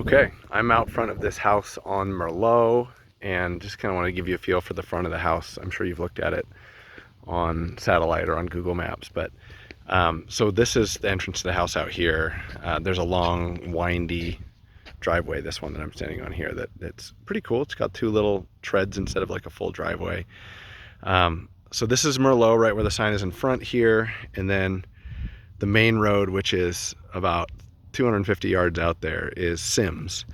Okay, I'm out front of this house on Merlot and just kind of want to give you a feel for the front of the house. I'm sure you've looked at it on satellite or on Google Maps, but so this is the entrance to the house out here. There's a long, windy driveway, this one that I'm standing on here, that's pretty cool. It's got two little treads instead of like a full driveway. So this is Merlot right where the sign is in front here, and then the main road, which is about 250 yards out there, is Sims.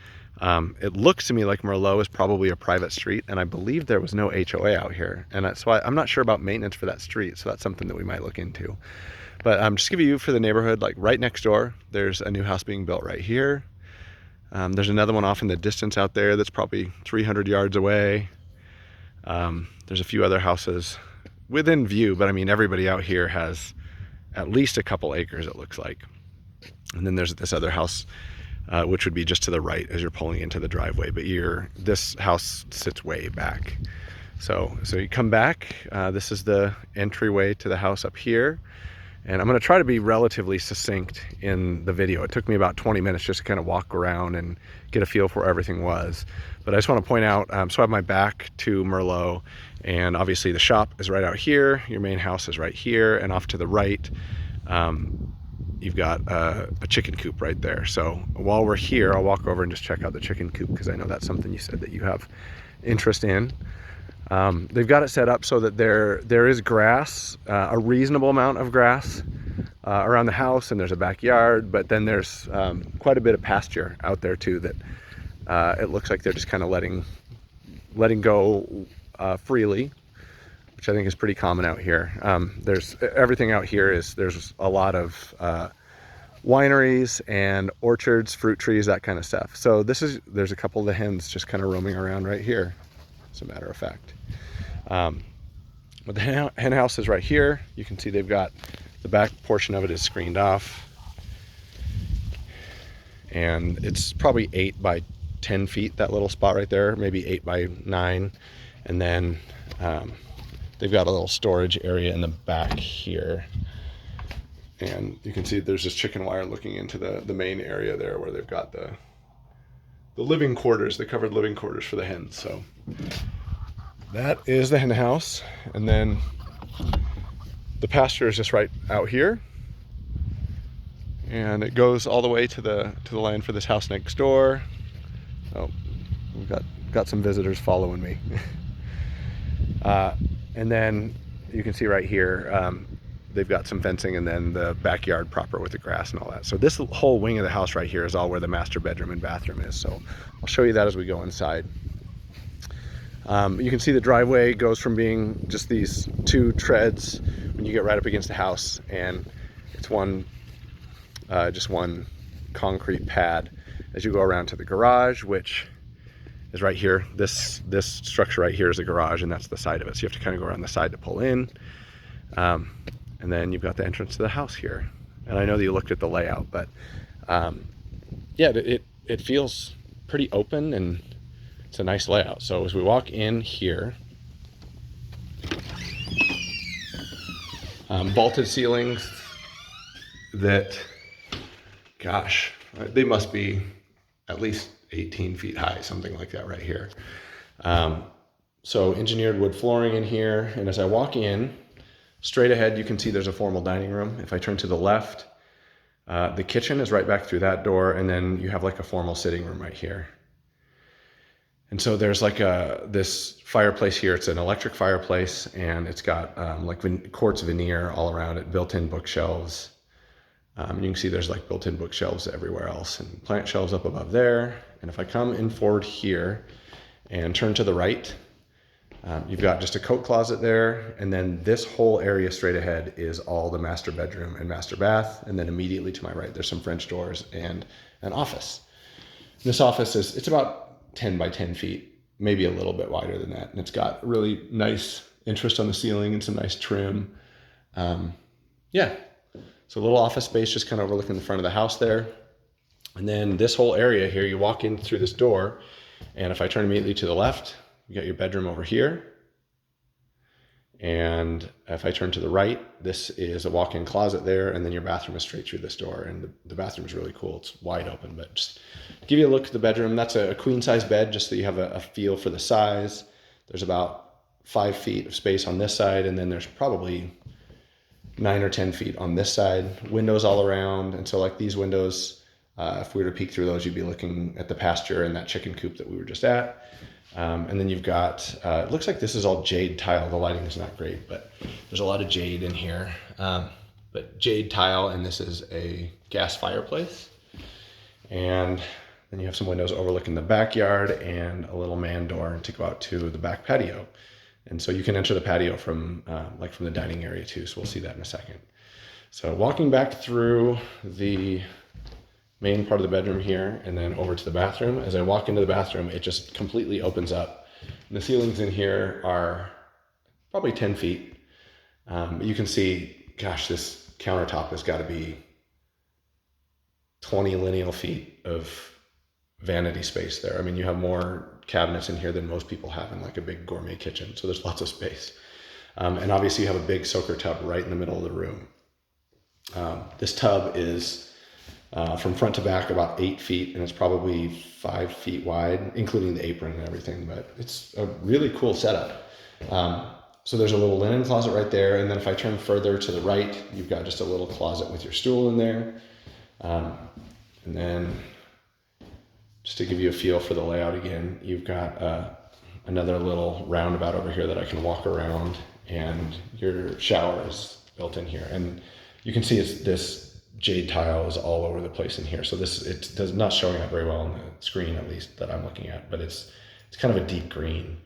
It looks to me like Merlot is probably a private street, and I believe there was no HOA out here, and that's why I'm not sure about maintenance for that street, so that's something that we might look into. But just give you for the neighborhood, like right next door, there's a new house being built right here. There's another one off in the distance out there that's probably 300 yards away. There's a few other houses within view, but I mean, everybody out here has at least a couple acres, it looks like. And then there's this other house, which would be just to the right as you're pulling into the driveway, but this house sits way back. So you come back, this is the entryway to the house up here. And I'm gonna try to be relatively succinct in the video. It took me about 20 minutes just to kind of walk around and get a feel for where everything was. But I just wanna point out, so I have my back to Merlot, and obviously the shop is right out here, your main house is right here, and off to the right, you've got a chicken coop right there. So while we're here, I'll walk over and just check out the chicken coop, because I know that's something you said that you have interest in. They've got it set up so that there is grass, a reasonable amount of grass around the house, and there's a backyard, but then there's quite a bit of pasture out there too that it looks like they're just kind of letting go freely, which I think is pretty common out here. There's everything out here there's a lot of wineries and orchards, fruit trees, that kind of stuff. So there's a couple of the hens just kind of roaming around right here, as a matter of fact. But the hen house is right here. You can see they've got the back portion of it is screened off, and it's probably 8 by 10 feet, that little spot right there, maybe 8 by 9. And then they've got a little storage area in the back here, and you can see there's this chicken wire looking into the main area there where they've got the living quarters, the covered living quarters for the hens. So that is the hen house, and then the pasture is just right out here, and it goes all the way to the land for this house next door. Oh, we've got some visitors following me. And then you can see right here, they've got some fencing, and then the backyard proper with the grass and all that. So this whole wing of the house right here is all where the master bedroom and bathroom is. So I'll show you that as we go inside. You can see the driveway goes from being just these two treads when you get right up against the house, and it's just one concrete pad as you go around to the garage, which is right here. This structure right here is the garage, and that's the side of it. So you have to kind of go around the side to pull in. And then you've got the entrance to the house here. And I know that you looked at the layout, but yeah, it feels pretty open, and it's a nice layout. So as we walk in here, vaulted ceilings that, gosh, they must be at least 18 feet high, something like that right here. So engineered wood flooring in here, and as I walk in, straight ahead you can see there's a formal dining room. If I turn to the left, the kitchen is right back through that door, and then you have like a formal sitting room right here. And so there's like this fireplace here. It's an electric fireplace, and it's got like quartz veneer all around it, built-in bookshelves. You can see there's like built-in bookshelves everywhere else, and plant shelves up above there. And if I come in forward here and turn to the right, you've got just a coat closet there, and then this whole area straight ahead is all the master bedroom and master bath. And then immediately to my right, there's some French doors and an office. This office it's about 10 by 10 feet, maybe a little bit wider than that. And it's got really nice interest on the ceiling and some nice trim. Yeah, so a little office space just kind of overlooking the front of the house there. And then this whole area here, you walk in through this door, and if I turn immediately to the left, you got your bedroom over here. And if I turn to the right, this is a walk-in closet there, and then your bathroom is straight through this door. And the bathroom is really cool. It's wide open, but just to give you a look at the bedroom, that's a queen size bed, just so you have a feel for the size. There's about 5 feet of space on this side, and then there's probably 9 or 10 feet on this side. Windows all around, and so like these windows, if we were to peek through those, you'd be looking at the pasture and that chicken coop that we were just at. And then you've got, it looks like this is all jade tile. The lighting is not great, but there's a lot of jade in here. But jade tile, and this is a gas fireplace. And then you have some windows overlooking the backyard and a little man door to go out to the back patio. And so you can enter the patio from the dining area too. So we'll see that in a second. So walking back through the main part of the bedroom here and then over to the bathroom. As I walk into the bathroom, it just completely opens up. And the ceilings in here are probably 10 feet. You can see, gosh, this countertop has got to be 20 lineal feet of vanity space there. I mean, you have more cabinets in here than most people have in like a big gourmet kitchen. So there's lots of space. And obviously you have a big soaker tub right in the middle of the room. This tub is from front to back about 8 feet, and it's probably 5 feet wide, including the apron and everything, but it's a really cool setup. So there's a little linen closet right there, and then if I turn further to the right, you've got just a little closet with your stool in there. And then just to give you a feel for the layout again, you've got another little roundabout over here that I can walk around, and your shower is built in here. And you can see it's this jade tile is all over the place in here. So it's not showing up very well on the screen, at least that I'm looking at, but it's kind of a deep green.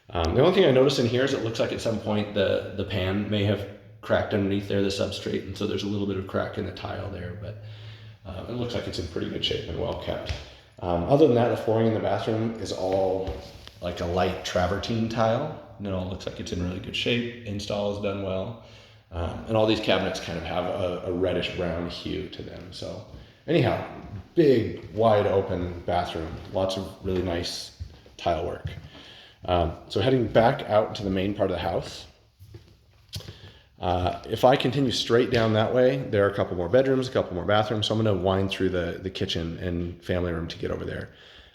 The only thing I noticed in here is it looks like at some point the pan may have cracked underneath there, the substrate, and so there's a little bit of crack in the tile there, but it looks like it's in pretty good shape and well kept. Other than that, the flooring in the bathroom is all like a light travertine tile, and it all looks like it's in really good shape. Install is done well. And all these cabinets kind of have a reddish brown hue to them. So anyhow, big, wide open bathroom, lots of really nice tile work. So heading back out to the main part of the house, if I continue straight down that way, there are a couple more bedrooms, a couple more bathrooms. So I'm going to wind through the kitchen and family room to get over there.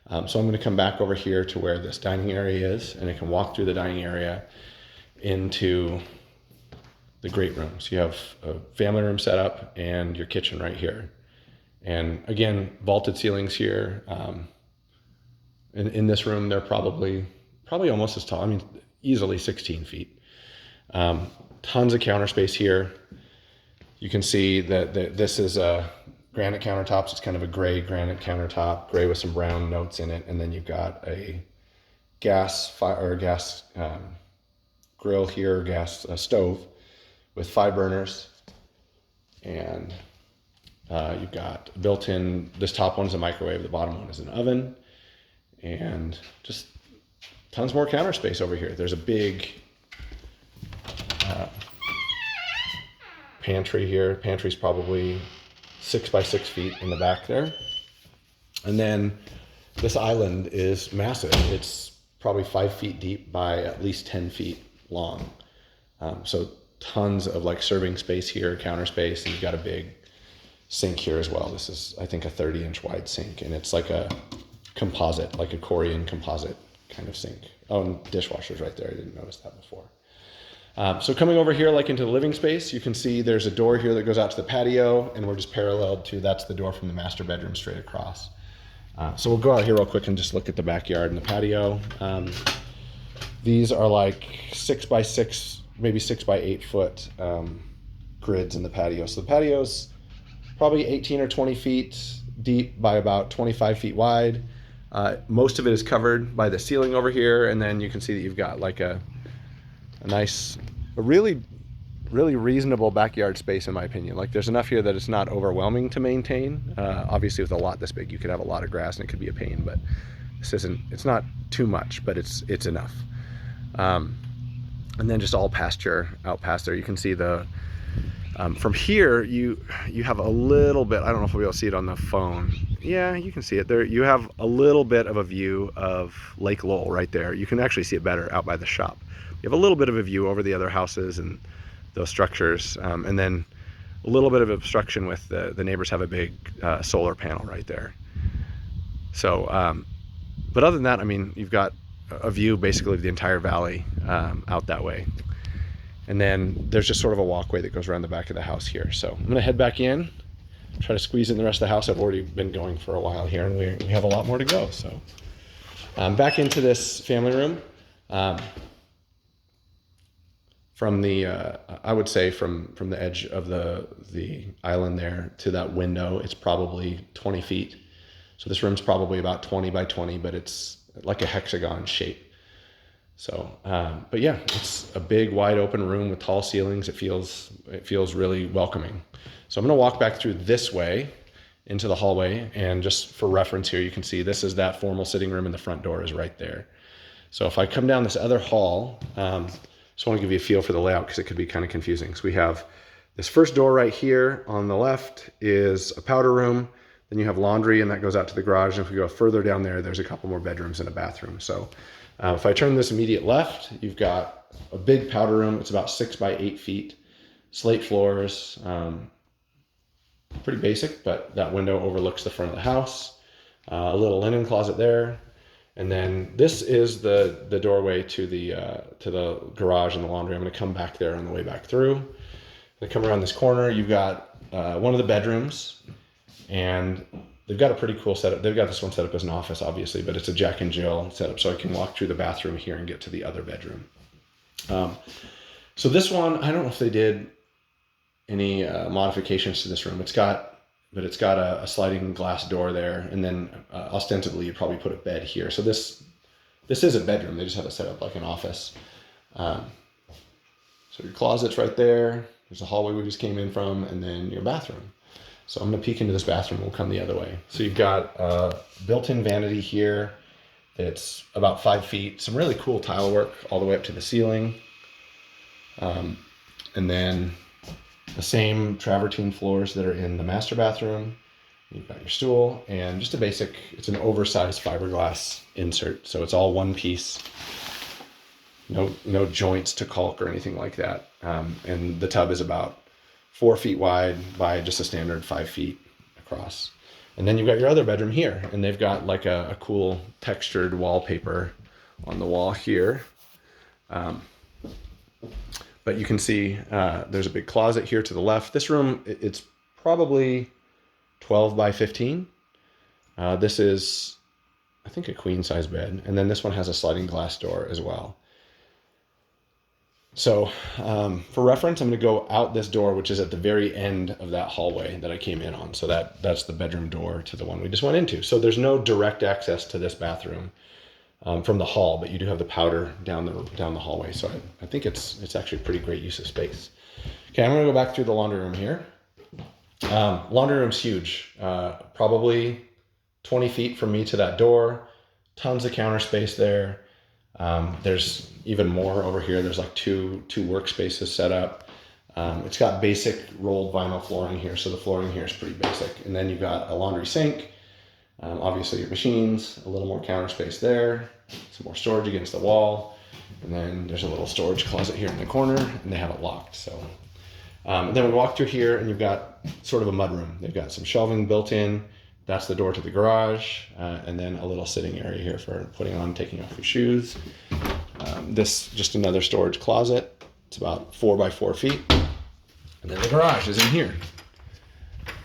So I'm going to come back over here to where this dining area is, and I can walk through the dining area into the great room. So you have a family room set up and your kitchen right here. And again, vaulted ceilings here. In this room, they're probably almost as tall. I mean, easily 16 feet. Tons of counter space here. You can see that this is a granite countertops. It's kind of a gray granite countertop, gray with some brown notes in it. And then you've got a gas grill here, gas stove with 5 burners, and you've got built-in, this top one's a microwave, the bottom one is an oven, and just tons more counter space over here. There's a big pantry here. Pantry's probably 6 by 6 feet in the back there. And then this island is massive. It's probably 5 feet deep by at least 10 feet long. So tons of like serving space here, counter space, and you've got a big sink here as well. This is, I think, a 30-inch wide sink, and it's like a composite, like a Korean composite kind of sink. Oh, and dishwasher's right there. I didn't notice that before. So coming over here, like into the living space, you can see there's a door here that goes out to the patio, and we're just paralleled to, that's the door from the master bedroom straight across. So we'll go out here real quick and just look at the backyard and the patio. These are like 6 by 6, maybe 6 by 8 foot grids in the patio. So the patio's probably 18 or 20 feet deep by about 25 feet wide. Most of it is covered by the ceiling over here, and then you can see that you've got like a nice, a really reasonable backyard space in my opinion. Like there's enough here that it's not overwhelming to maintain. Obviously with a lot this big, you could have a lot of grass and it could be a pain, but it's not too much, but it's enough. And then just all pasture out past there. You can see the From here, you have a little bit, I don't know if we'll be able to see it on the phone. Yeah, you can see it there. You have a little bit of a view of Lake Lowell right there. You can actually see it better out by the shop. You have a little bit of a view over the other houses and those structures, and then a little bit of obstruction with the neighbors have a big solar panel right there. So, but other than that, I mean, you've got a view basically of the entire valley out that way. And then there's just sort of a walkway that goes around the back of the house here. So I'm gonna head back in, try to squeeze in the rest of the house. I've already been going for a while here, and we have a lot more to go. So back into this family room. From the, I would say from the edge of the island there to that window, it's probably 20 feet. So this room's probably about 20 by 20, but it's like a hexagon shape. So, but yeah, it's a big, wide open room with tall ceilings. It feels really welcoming. So I'm gonna walk back through this way into the hallway, and just for reference here, you can see this is that formal sitting room and the front door is right there. So if I come down this other hall, just wanna give you a feel for the layout because it could be kind of confusing. So we have this first door right here on the left is a powder room. Then you have laundry, and that goes out to the garage. And if we go further down there, there's a couple more bedrooms and a bathroom. So if I turn this immediate left, you've got a big powder room. It's about 6 by 8 feet, slate floors, pretty basic, but that window overlooks the front of the house. A little linen closet there. And then this is the doorway to the garage and the laundry. I'm gonna come back there on the way back through. I'm gonna come around this corner. You've got one of the bedrooms, and they've got a pretty cool setup. They've got this one set up as an office, obviously, but it's a Jack and Jill setup, so I can walk through the bathroom here and get to the other bedroom. So this one, I don't know if they did any modifications to this room. It's got a sliding glass door there, and then ostensibly you'd probably put a bed here. So this is a bedroom. They just have it set up like an office. So your closet's right there. There's a hallway we just came in from, and then your bathroom. So I'm gonna peek into this bathroom. We'll come the other way. So you've got a built-in vanity here. It's about 5 feet. Some really cool tile work all the way up to the ceiling. And then the same travertine floors that are in the master bathroom. You've got your stool and just a basic, it's an oversized fiberglass insert. So it's all one piece. No joints to caulk or anything like that. And the tub is about 4 feet wide by just a standard 5 feet across. And then you've got your other bedroom here, and they've got like a cool textured wallpaper on the wall here. But you can see there's a big closet here to the left. This room, it's probably 12 by 15. This is, I think, a queen size bed. And then this one has a sliding glass door as well. So for reference, I'm going to go out this door, which is at the very end of that hallway that I came in on. So that's the bedroom door to the one we just went into. So there's no direct access to this bathroom from the hall, but you do have the powder down the hallway. So I think it's actually a pretty great use of space. Okay, I'm going to go back through the laundry room here. Laundry room's huge, probably 20 feet from me to that door. Tons of counter space there. There's even more over here. There's like two workspaces set up. It's got basic rolled vinyl flooring here, so the flooring here is pretty basic. And then you've got a laundry sink, obviously your machines, a little more counter space there, some more storage against the wall, and then there's a little storage closet here in the corner, and they have it locked. So and then we walk through here, and you've got sort of a mudroom. They've got some shelving built in. That's the door to the garage, and then a little sitting area here for putting on, taking off your shoes. This just another storage closet. It's about 4 by 4 feet. And then the garage is in here.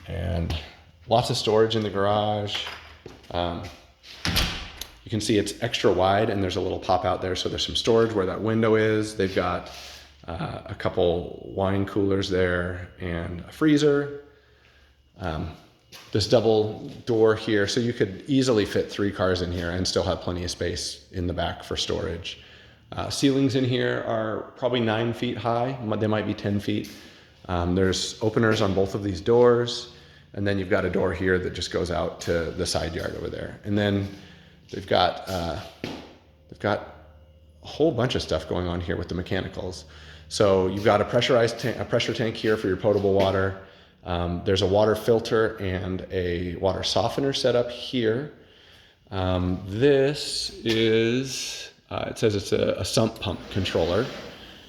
And lots of storage in the garage. You can see it's extra wide, and there's a little pop out there. So there's some storage where that window is. They've got a couple wine coolers there and a freezer. This double door here, so you could easily fit 3 cars in here and still have plenty of space in the back for storage. Ceilings in here are probably 9 feet high. They might be 10 feet. There's openers on both of these doors, and then you've got a door here that just goes out to the side yard over there. And then they've got a whole bunch of stuff going on here with the mechanicals. So you've got a pressure tank here for your potable water. There's a water filter and a water softener set up here. This is, it says it's a sump pump controller.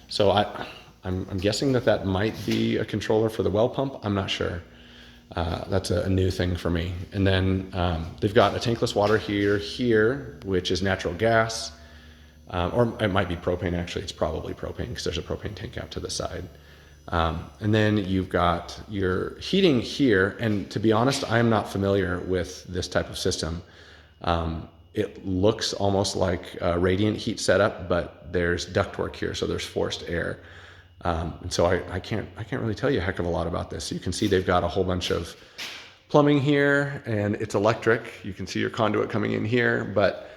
So I'm guessing that might be a controller for the well pump. I'm not sure. That's a new thing for me. And then they've got a tankless water here, which is natural gas. Or it might be propane, actually. It's probably propane because there's a propane tank out to the side. And then you've got your heating here. And to be honest, I am not familiar with this type of system. It looks almost like a radiant heat setup, but there's ductwork here, so there's forced air. And so I can't really tell you a heck of a lot about this. You can see they've got a whole bunch of plumbing here, and it's electric. You can see your conduit coming in here, but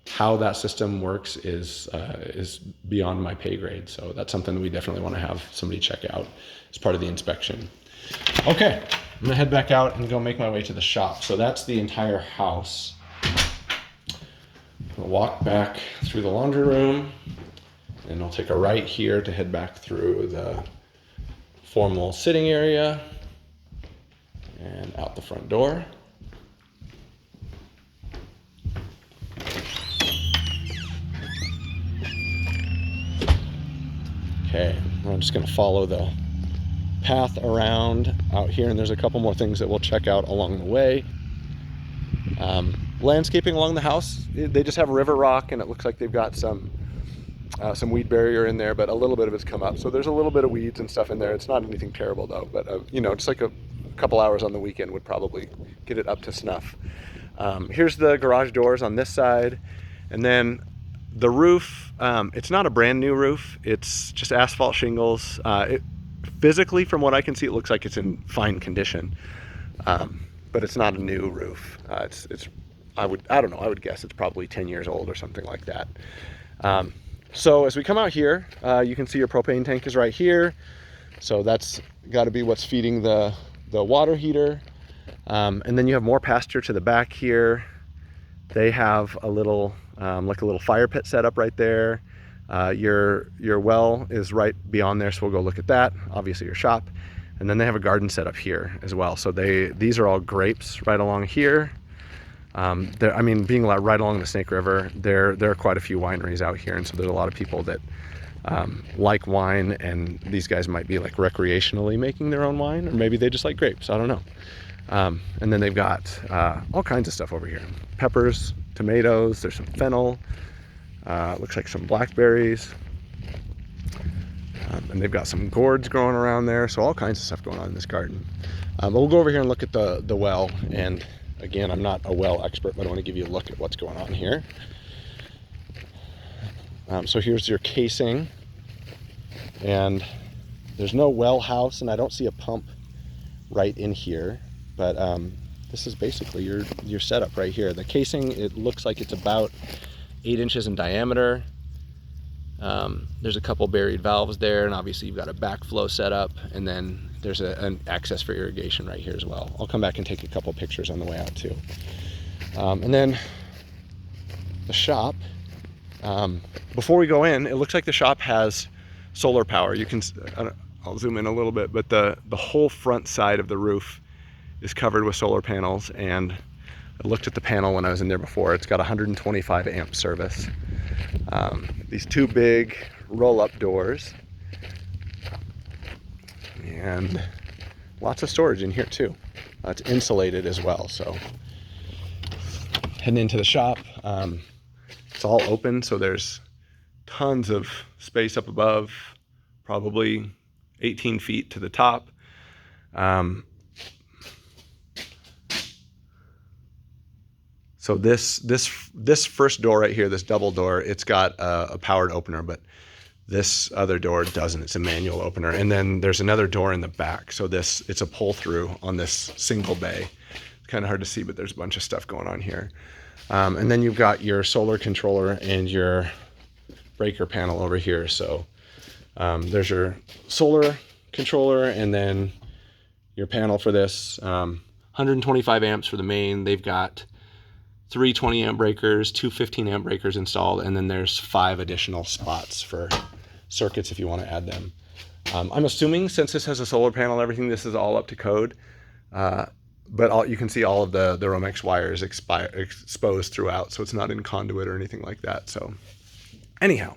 how that system works is beyond my pay grade. So that's something we definitely want to have somebody check out as part of the inspection. Okay, I'm gonna head back out and go make my way to the shop. So that's the entire house. I'll walk back through the laundry room, and I'll take a right here to head back through the formal sitting area and out the front door. Okay, I'm just gonna follow the path around out here, and there's a couple more things that we'll check out along the way. Landscaping along the house, they just have river rock, and it looks like they've got some weed barrier in there, but a little bit of it's come up. So there's a little bit of weeds and stuff in there. It's not anything terrible though, but you know, just like a couple hours on the weekend would probably get it up to snuff. Here's the garage doors on this side, and then the roof, it's not a brand new roof. It's just asphalt shingles. Physically, from what I can see, it looks like it's in fine condition, but it's not a new roof. I don't know, I would guess it's probably 10 years old or something like that. So as we come out here, you can see your propane tank is right here. So that's got to be what's feeding the water heater. And then you have more pasture to the back here. They have a little, like a little fire pit set up right there. Your well is right beyond there, so we'll go look at that. Obviously your shop. And then they have a garden set up here as well. So these are all grapes right along here. I mean, being right along the Snake River, there are quite a few wineries out here, and so there's a lot of people that like wine, and these guys might be like recreationally making their own wine, or maybe they just like grapes, I don't know. And then they've got all kinds of stuff over here. Peppers, tomatoes, there's some fennel, looks like some blackberries, and they've got some gourds growing around there, so all kinds of stuff going on in this garden. But we'll go over here and look at the well, and again, I'm not a well expert, but I want to give you a look at what's going on here. So here's your casing, and there's no well house, and I don't see a pump right in here, but this is basically your setup right here. The casing, it looks like it's about 8 inches in diameter. There's a couple buried valves there, and obviously you've got a backflow setup, and then there's an access for irrigation right here as well. I'll come back and take a couple pictures on the way out too. And then the shop, before we go in, it looks like the shop has solar power. You can, I'll zoom in a little bit, but the whole front side of the roof is covered with solar panels, and I looked at the panel when I was in there before. It's got 125 amp service. These two big roll-up doors, and lots of storage in here too. It's insulated as well. So heading into the shop, it's all open, so there's tons of space up above, probably 18 feet to the top. So this first door right here, this double door, it's got a powered opener, but this other door doesn't. It's a manual opener. And then there's another door in the back. So it's a pull through on this single bay. It's kind of hard to see, but there's a bunch of stuff going on here. And then you've got your solar controller and your breaker panel over here. So there's your solar controller, and then your panel for this. 125 amps for the main. They've got 3 20 amp breakers, 2 15 amp breakers installed, and then there's 5 additional spots for circuits if you want to add them. I'm assuming since this has a solar panel and everything, this is all up to code. But you can see all of the Romex wires exposed throughout, so it's not in conduit or anything like that. So anyhow,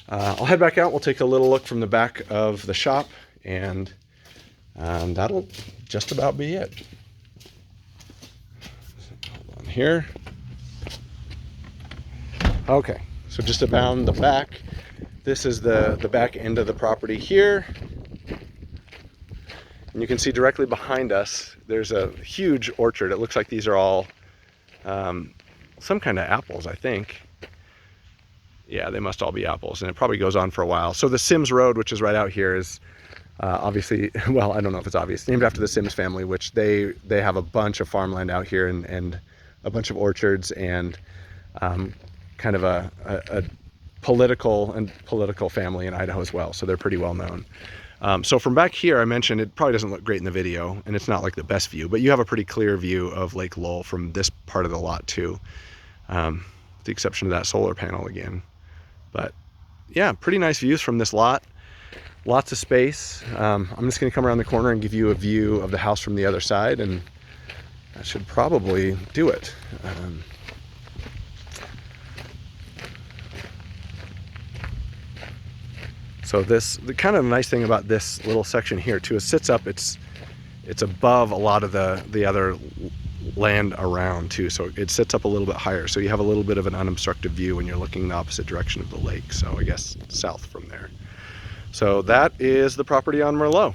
I'll head back out. We'll take a little look from the back of the shop, and that'll just about be it. Hold on here. Okay, so just around the back, this is the back end of the property here. And you can see directly behind us, there's a huge orchard. It looks like these are all some kind of apples, I think. Yeah, they must all be apples, and it probably goes on for a while. So the Sims Road, which is right out here, is obviously, well, I don't know if it's obvious, named after the Sims family, which they have a bunch of farmland out here and a bunch of orchards and kind of a political family in Idaho as well. So they're pretty well known. So from back here, I mentioned it probably doesn't look great in the video, and it's not like the best view, but you have a pretty clear view of Lake Lowell from this part of the lot too, with the exception of that solar panel again. But yeah, pretty nice views from this lot. Lots of space. I'm just going to come around the corner and give you a view of the house from the other side, and that should probably do it. So the kind of nice thing about this little section here too is sits up. It's above a lot of the other land around too, so it sits up a little bit higher. So you have a little bit of an unobstructed view when you're looking in the opposite direction of the lake. So I guess south from there. So that is the property on Merlot.